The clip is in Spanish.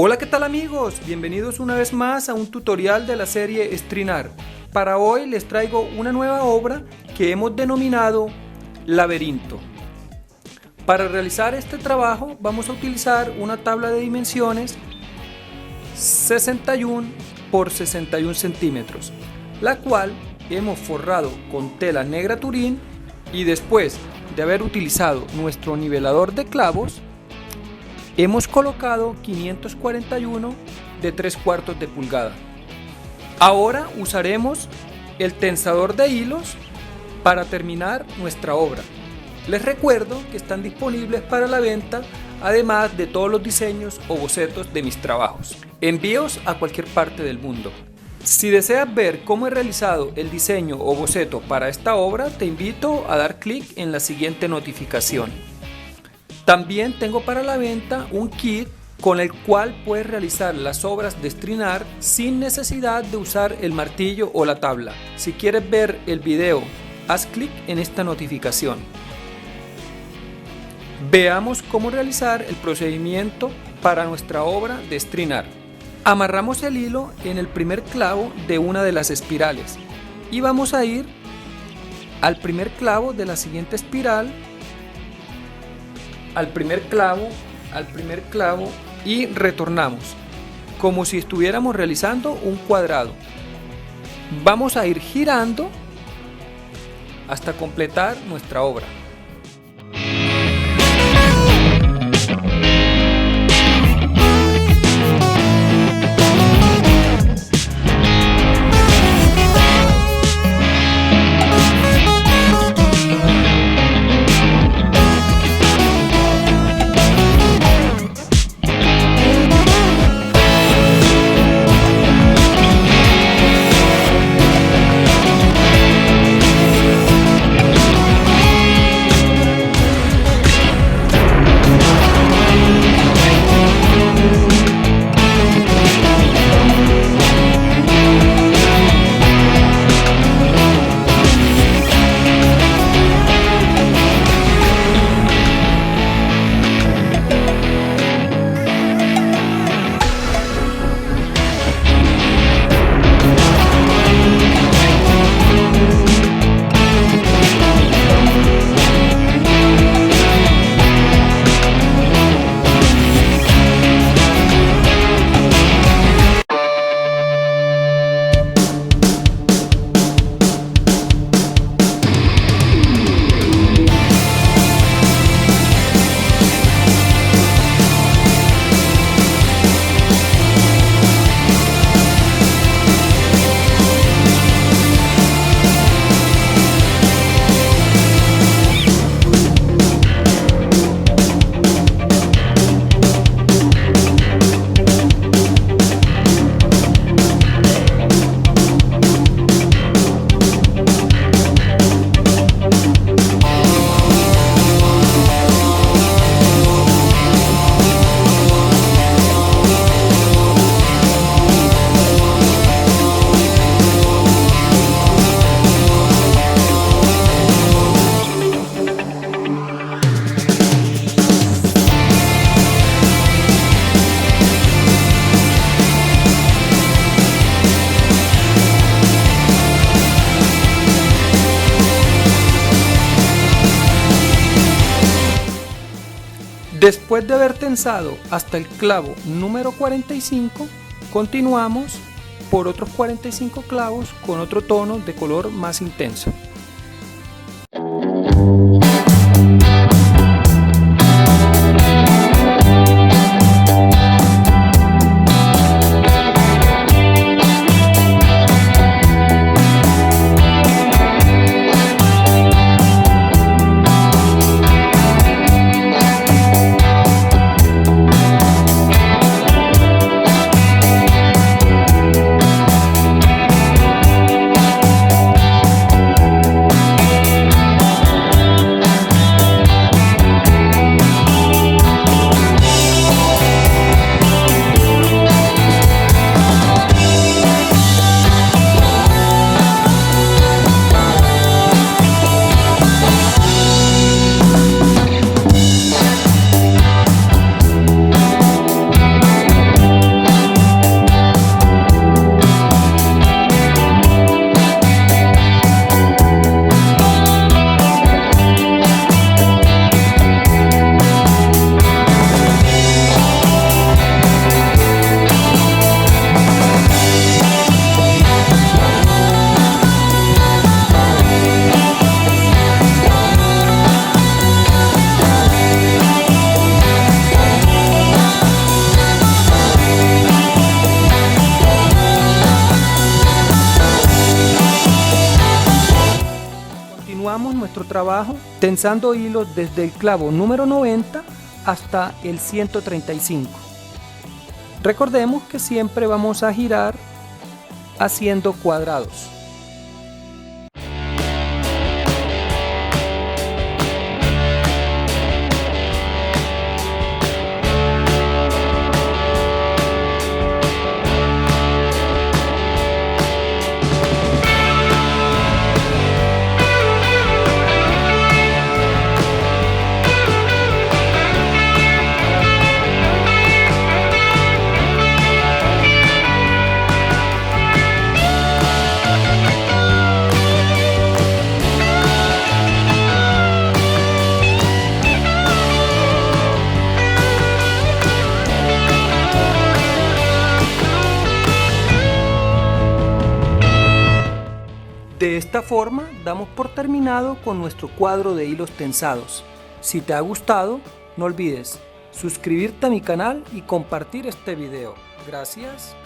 Hola, ¿qué tal amigos? Bienvenidos una vez más a un tutorial de la serie Estrinar. Para hoy les traigo una nueva obra que hemos denominado Laberinto. Para realizar este trabajo vamos a utilizar una tabla de dimensiones 61 por 61 centímetros, la cual hemos forrado con tela negra turín y después de haber utilizado nuestro nivelador de clavos, hemos colocado 541 de 3/4 de pulgada. Ahora usaremos el tensador de hilos para terminar nuestra obra. Les recuerdo que están disponibles para la venta, además de todos los diseños o bocetos de mis trabajos. Envíos a cualquier parte del mundo. Si deseas ver cómo he realizado el diseño o boceto para esta obra, te invito a dar clic en la siguiente notificación. También tengo para la venta un kit con el cual puedes realizar las obras de estrinar sin necesidad de usar el martillo o la tabla. Si quieres ver el video, haz clic en esta notificación. Veamos cómo realizar el procedimiento para nuestra obra de estrinar. Amarramos el hilo en el primer clavo de una de las espirales y vamos a ir al primer clavo de la siguiente espiral, al primer clavo y retornamos como si estuviéramos realizando un cuadrado. Vamos a ir girando hasta completar nuestra obra. Después de haber tensado hasta el clavo número 45, continuamos por otros 45 clavos con otro tono de color más intenso. trabajo tensando hilos desde el clavo número 90 hasta el 135. Recordemos que siempre vamos a girar haciendo cuadrados. De esta forma damos por terminado con nuestro cuadro de hilos tensados. Si te ha gustado, no olvides suscribirte a mi canal y compartir este video. Gracias.